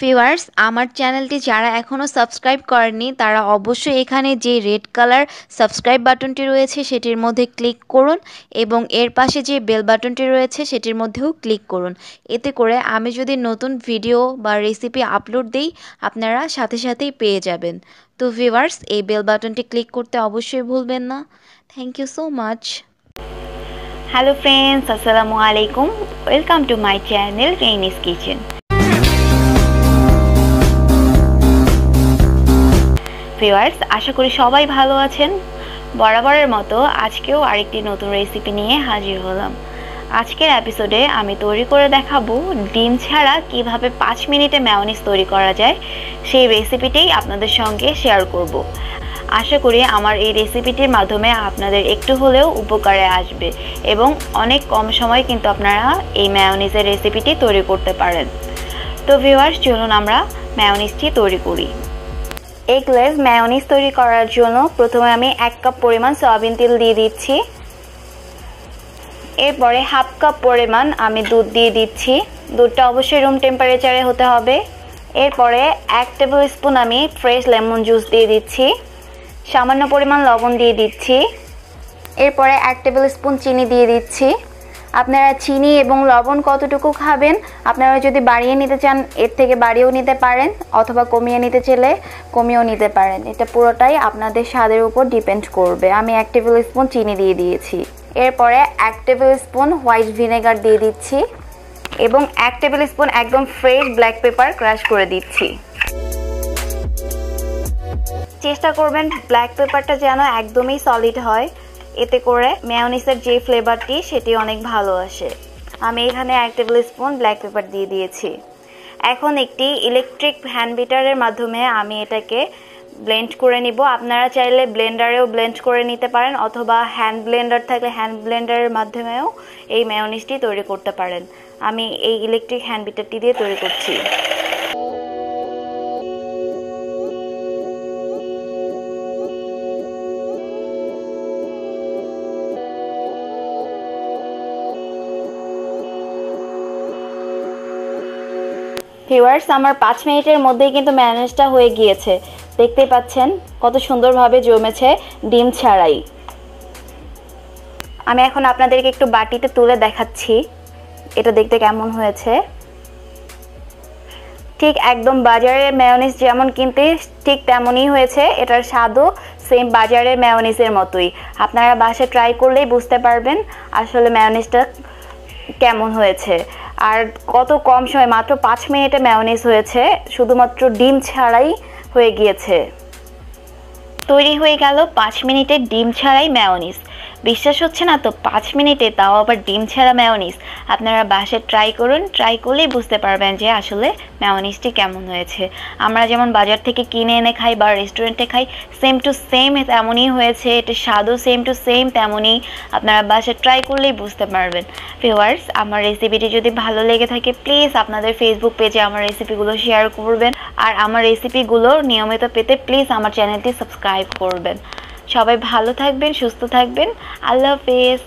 Viewers আমার চ্যানেলটি যারা এখনও সাবস্ক্রাইব করেননি তারা অবশ্যই এখানে যে রেড কালার সাবস্ক্রাইব বাটনটি রয়েছে সেটির মধ্যে ক্লিক করুন এবং এর পাশে যে বেল বাটনটি রয়েছে সেটির মধ্যেও ক্লিক করুন। এতে করে আমি যদি নতুন ভিডিও বা রেসিপি আপলোড দেই আপনারা সাথে সাথেই পেয়ে যাবেন। তো ভিউয়ার্স এই বেল বাটনটি ক্লিক করতে অবশ্যই ভুলবেন না। Thank you so much. Hello friends, আসসালামু আলাইকুম। Welcome to my channel Raini's kitchen. Viewers, আশা করি সবাই ভালো আছেন। বরাবরের মতো আজকেও আরেকটি নতুন রেসিপি নিয়ে হাজির হলাম। আজকের এপিসোডে আমি তৈরি করে দেখাবো ডিম ছাড়া কিভাবে 5 মিনিটে মেয়োনিজ তৈরি করা যায়, সেই রেসিপিটাই আপনাদের সঙ্গে শেয়ার করব। আশা করি আমার এই রেসিপিটির মাধ্যমে আপনাদের একটু হলেও উপকারে আসবে এবং অনেক কম সময়ে কিন্তু আপনারা এই মেয়োনিজের রেসিপিটি তৈরি করতে পারেন। তো ভিউয়ার্স, চলুন আমরা মেয়োনিজটি তৈরি করি। এগলেস মেয়োনিজ তৈরি করার জন্য প্রথমে আমি 1 কাপ পরিমাণ সয়াবিন তেল দিয়ে দিচ্ছি। এরপরে 1/2 কাপ পরিমাণ আমি দুধ দিয়ে দিচ্ছি। দুধটা অবশ্যই রুম টেম্পারেচারে হতে হবে। এরপরে 1 টেবিল স্পুন আমি ফ্রেশ লেমন জুস দিয়ে দিচ্ছি। সামান্য পরিমাণ লবণ দিয়ে দিচ্ছি। এরপরে 1 টেবিল স্পুন চিনি দিয়ে দিচ্ছি। আপনারা চিনি এবং লবণ কতটুকু খাবেন আপনারা যদি বাড়িয়ে নিতে চান এর থেকে বাড়িয়েও নিতে পারেন, অথবা কমিয়ে নিতে চাইলে কমিয়েও নিতে পারেন। এটা পুরোটাই আপনাদের স্বাদের উপর ডিপেন্ড করবে। আমি 1 টেবিল স্পুন চিনি দিয়ে দিয়েছি। এরপরে 1 টেবিল স্পুন হোয়াইট ভিনেগার দিয়ে দিচ্ছি এবং 1 টেবিল স্পুন একদম ফ্রেশ ব্ল্যাক পেপার ক্রাশ করে দিচ্ছি। চেষ্টা করবেন ব্ল্যাক পেপারটা যেন একদমই সলিড হয়, এতে করে মেয়োনিজের যে ফ্লেভারটি সেটি অনেক ভালো আসে। আমি এখানে 1 টেবিল স্পুন ব্ল্যাক পেপার দিয়ে দিয়েছি। এখন একটি ইলেকট্রিক হ্যান্ড বিটারের মাধ্যমে আমি এটাকে ব্লেন্ড করে নিব। আপনারা চাইলে ব্লেন্ডারেও ব্লেন্ড করে নিতে পারেন, অথবা হ্যান্ড ব্লেন্ডার থাকলে হ্যান্ড ব্লেন্ডারের মাধ্যমেও এই মেয়োনিজটি তৈরি করতে পারেন। আমি এই ইলেকট্রিক হ্যান্ড বিটারটি দিয়ে তৈরি করছি। ভিউয়ার্স, আমার 5 মিনিটের মধ্যেই কিন্তু মেয়োনিজটা হয়ে গিয়েছে। দেখতেই পাচ্ছেন কত সুন্দরভাবে জমেছে ডিম ছাড়াই। আমি এখন আপনাদেরকে একটু বাটিতে তুলে দেখাচ্ছি এটা দেখতে কেমন হয়েছে। ঠিক একদম বাজারের মেয়োনিজ যেমন কিনতে ঠিক তেমনই হয়েছে। এটার স্বাদও সেম বাজারের মেয়োনিজের মতোই। আপনারা বাসায় ট্রাই করলেই বুঝতে পারবেন আসলে মেয়োনিজটা কেমন হয়েছে। আর কত কম সময়, মাত্র 5 মিনিটে মেয়োনিজ হয়েছে, শুধুমাত্র ডিম ছাড়াই হয়ে গিয়েছে। তৈরি হয়ে গেল 5 মিনিটে ডিম ছাড়াই মেয়োনিজ। বিশ্বাস হচ্ছে না তো, 5 মিনিটে, তাও আবার ডিম ছাড়া মেয়োনিজ। আপনারা বাসায় ট্রাই করুন, ট্রাই করলেই বুঝতে পারবেন যে আসলে মেয়োনিজটি কেমন হয়েছে। আমরা যেমন বাজার থেকে কিনে এনে খাই বা রেস্টুরেন্টে খাই, সেম টু সেম তেমনই হয়েছে। এটার স্বাদও সেম টু সেম তেমনই। আপনারা বাসায় ট্রাই করলেই বুঝতে পারবেন। ভিউয়ার্স, আমার রেসিপিটি যদি ভালো লেগে থাকে প্লিজ আপনাদের ফেসবুক পেজে আমার রেসিপিগুলো শেয়ার করবেন। আর আমার রেসিপিগুলো নিয়মিত পেতে প্লিজ আমার চ্যানেলটি সাবস্ক্রাইব করবেন। সবাই ভালো থাকবেন, সুস্থ থাকবেন। আল্লাহ হাফেজ।